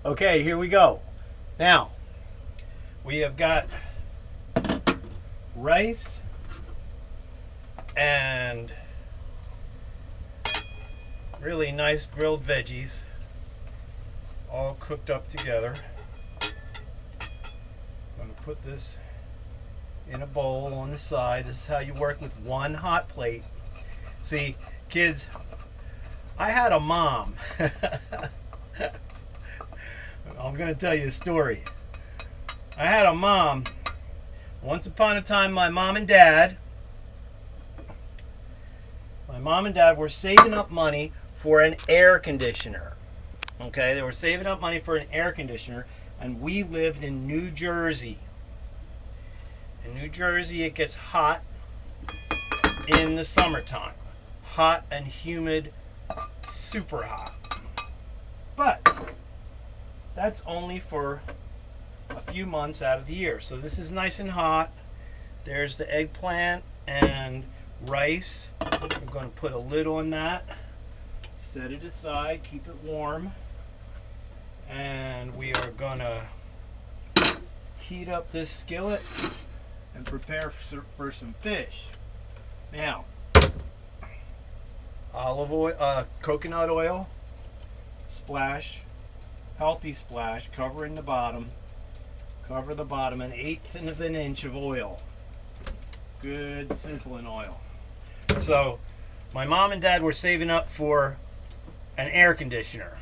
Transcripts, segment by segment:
Okay, here we go. Now, we have got rice and really nice grilled veggies all cooked up together. I'm going to put this in a bowl on the side. This is how you work with one hot plate. See, kids, I had a mom. I'm going to tell you a story. I had a mom. Once upon a time, my mom and dad were saving up money for an air conditioner. Okay, they were saving up money for an air conditioner, and we lived in New Jersey. In New Jersey, it gets hot in the summertime. Hot and humid, super hot. But that's only for a few months out of the year. So this is nice and hot. There's the eggplant and rice. We're going to put a lid on that. Set it aside, keep it warm. And we are going to heat up this skillet and prepare for some fish. Now, olive oil, coconut oil, splash, healthy splash, covering the bottom. Cover the bottom, 1/8 of an inch of oil. Good sizzling oil. So, my mom and dad were saving up for an air conditioner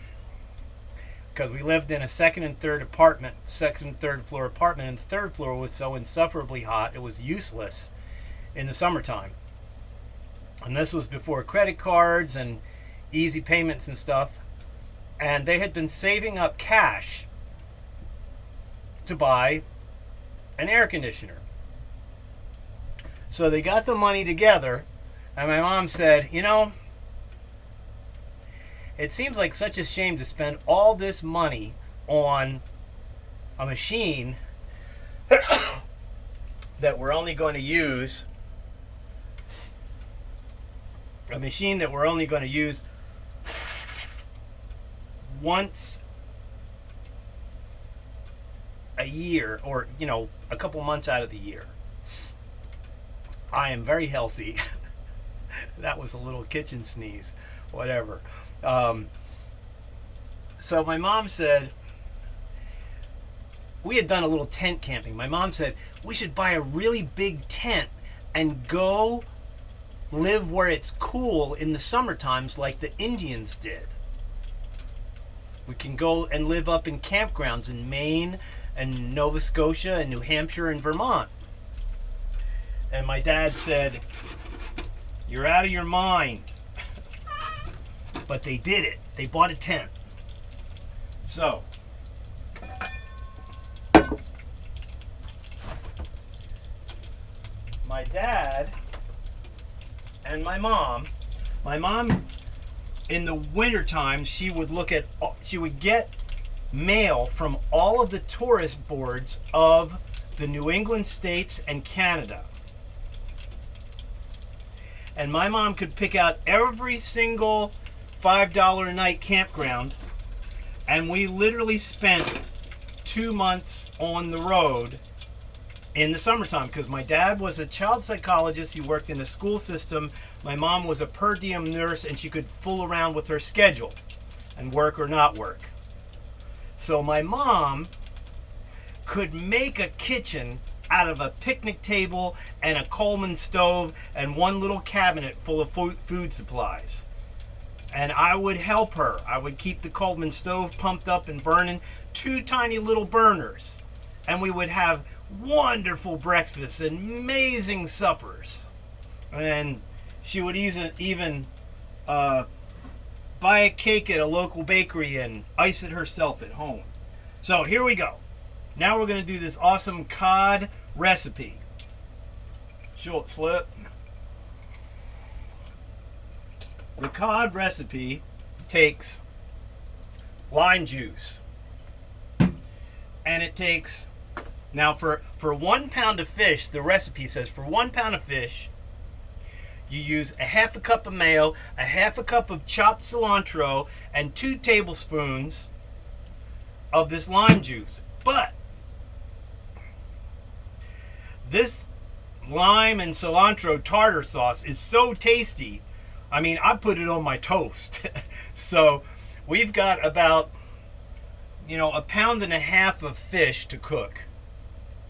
because we lived in a second and third floor apartment, and the third floor was so insufferably hot it was useless in the summertime. And this was before credit cards and easy payments and stuff. And they had been saving up cash to buy an air conditioner. So they got the money together, and my mom said, you know, it seems like such a shame to spend all this money on a machine that we're only going to use once a year, or a couple months out of the year. I am very healthy. That was a little kitchen sneeze, whatever. So my mom said, we had done a little tent camping. My mom said we should buy a really big tent and go live where it's cool in the summer times like the Indians did. We can go and live up in campgrounds in Maine and Nova Scotia and New Hampshire and Vermont. And my dad said, you're out of your mind. But they did it. They bought a tent. So, my dad and my mom in the wintertime, she would get mail from all of the tourist boards of the New England states and Canada. And my mom could pick out every single $5 a night campground, and we literally spent 2 months on the road in the summertime, because my dad was a child psychologist. He worked in the school system. My mom was a per diem nurse, and she could fool around with her schedule and work or not work. So my mom could make a kitchen out of a picnic table and a Coleman stove and one little cabinet full of food supplies. And I would help her. I would keep the Coleman stove pumped up and burning, 2 tiny little burners. And we would have wonderful breakfasts and amazing suppers. And she would even buy a cake at a local bakery and ice it herself at home. So here we go. Now we're going to do this awesome cod recipe. Short slip. The cod recipe takes lime juice. And it takes, now for 1 pound of fish, the recipe says for 1 pound of fish, you use a 1/2 cup of mayo, a 1/2 cup of chopped cilantro, and 2 tablespoons of this lime juice. But this lime and cilantro tartar sauce is so tasty. I mean, I put it on my toast. So we've got about, a pound and a half of fish to cook.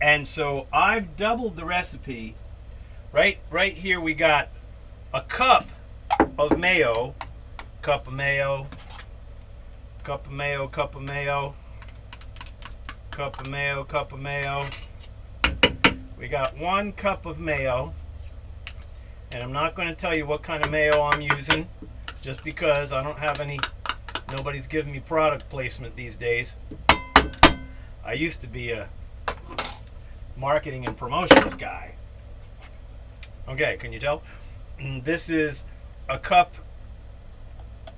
And so I've doubled the recipe. Right here we got a cup of mayo, cup of mayo, cup of mayo, cup of mayo, cup of mayo, cup of mayo. We got 1 cup of mayo, and I'm not going to tell you what kind of mayo I'm using, just because I don't have any, nobody's giving me product placement these days. I used to be a marketing and promotions guy. Okay, can you tell? And this is a cup,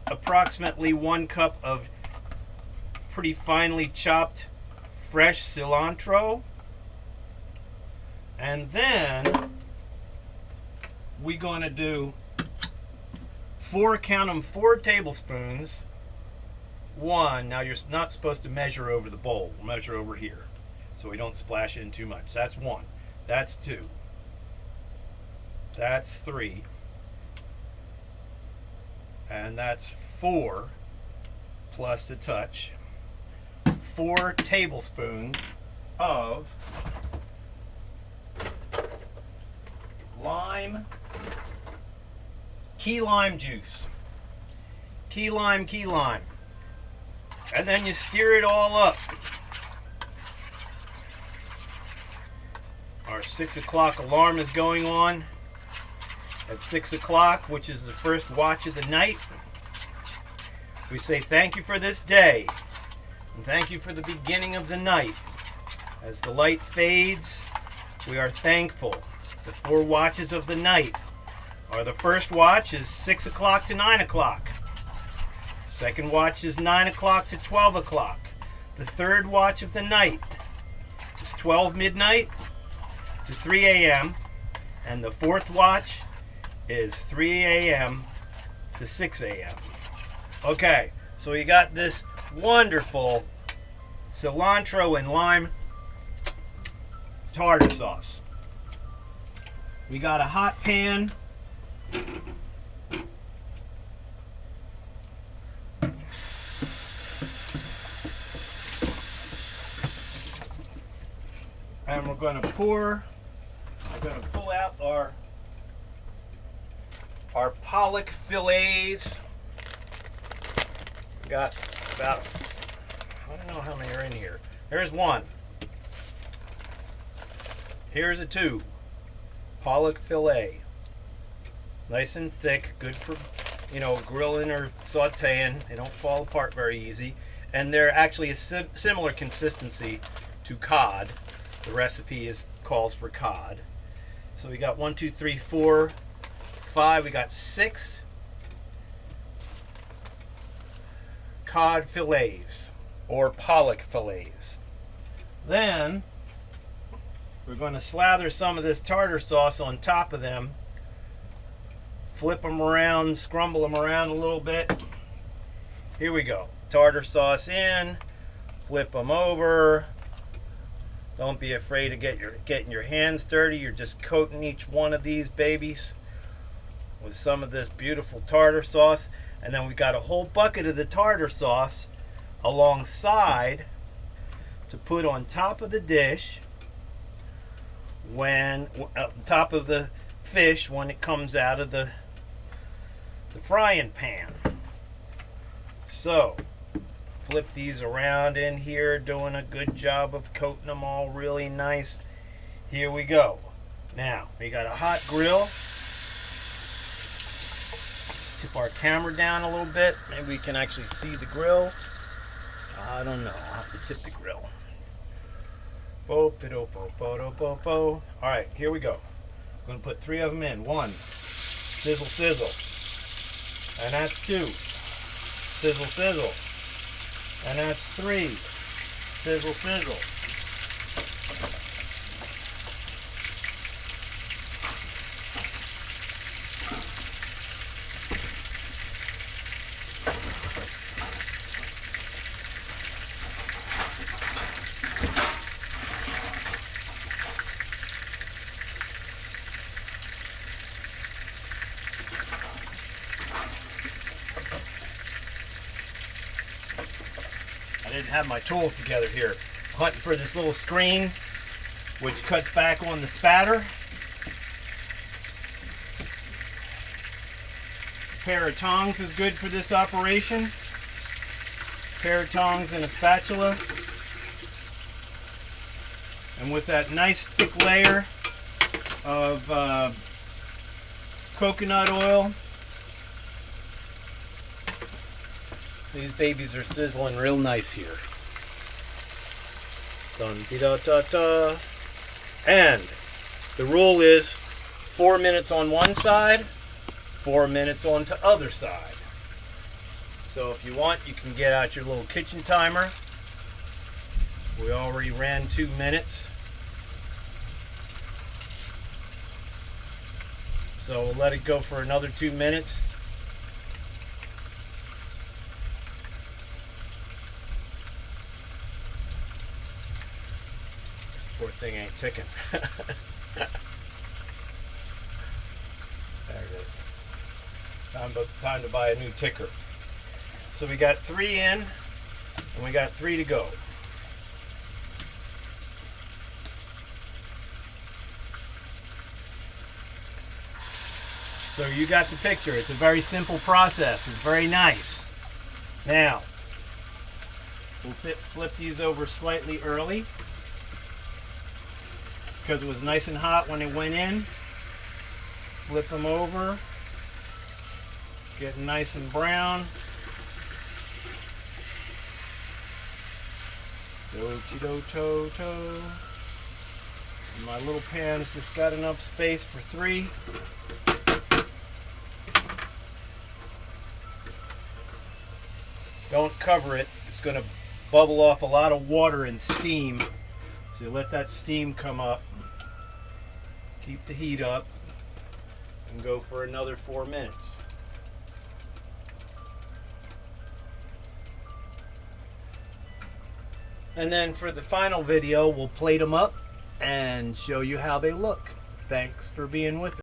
approximately 1 cup of pretty finely chopped fresh cilantro. And then we're going to do 4 tablespoons. 1, now you're not supposed to measure over the bowl, we'll measure over here so we don't splash in too much. That's 1, that's 2, that's 3, and that's 4 plus a touch. 4 tablespoons of key lime juice. Key lime. And then you stir it all up. Our 6 o'clock alarm is going on at 6 o'clock, which is the first watch of the night. We say thank you for this day, and thank you for the beginning of the night. As the light fades, we are thankful. The 4 watches of the night are: the first watch is 6 o'clock to 9 o'clock. Second watch is 9 o'clock to 12 o'clock. The third watch of the night is 12 midnight to 3 a.m. And the fourth watch is 3 a.m. to 6 a.m. Okay, so we got this wonderful cilantro and lime tartar sauce. We got a hot pan. And we're going to pull out our pollock fillets. We got about, I don't know how many are in here. Here's 1. Here's a 2. Pollock fillet. Nice and thick, good for, grilling or sauteing. They don't fall apart very easy. And they're actually a similar consistency to cod. The recipe calls for cod. So we got 1, 2, 3, 4, 5. We got 6 cod fillets or pollock fillets. Then we're going to slather some of this tartar sauce on top of them. Flip them around, scrumble them around a little bit. Here we go. Tartar sauce in, flip them over. Don't be afraid of getting your hands dirty. You're just coating each one of these babies with some of this beautiful tartar sauce. And then we got a whole bucket of the tartar sauce alongside to put on top of the dish top of the fish when it comes out of the frying pan. So flip these around in here, doing a good job of coating them all really nice. Here we go. Now we got a hot grill. Tip our camera down a little bit. Maybe we can actually see the grill. I don't know. I'll have to tip the grill. All right, here we go. I'm going to put 3 of them in. 1, sizzle, sizzle. And that's 2. Sizzle, sizzle. And that's 3. Sizzle, sizzle. didn't have my tools together here. Hunting for this little screen, which cuts back on the spatter. A pair of tongs is good for this operation. A pair of tongs and a spatula. And with that nice thick layer of coconut oil, these babies are sizzling real nice here. Dun dee da da da. And the rule is 4 minutes on one side, 4 minutes on the other side. So if you want, you can get out your little kitchen timer. We already ran 2 minutes. So we'll let it go for another 2 minutes. This poor thing ain't ticking. There it is. Time to buy a new ticker. So we got 3 in, and we got 3 to go. So you got the picture. It's a very simple process. It's very nice. Now, we'll flip these over slightly early because it was nice and hot when it went in. Flip them over. Getting nice and brown. Do-do-do-do. My little pan's just got enough space for 3. Don't cover it. It's going to bubble off a lot of water and steam. So you let that steam come up. Keep the heat up. And go for another 4 minutes. And then for the final video, we'll plate them up and show you how they look. Thanks for being with us.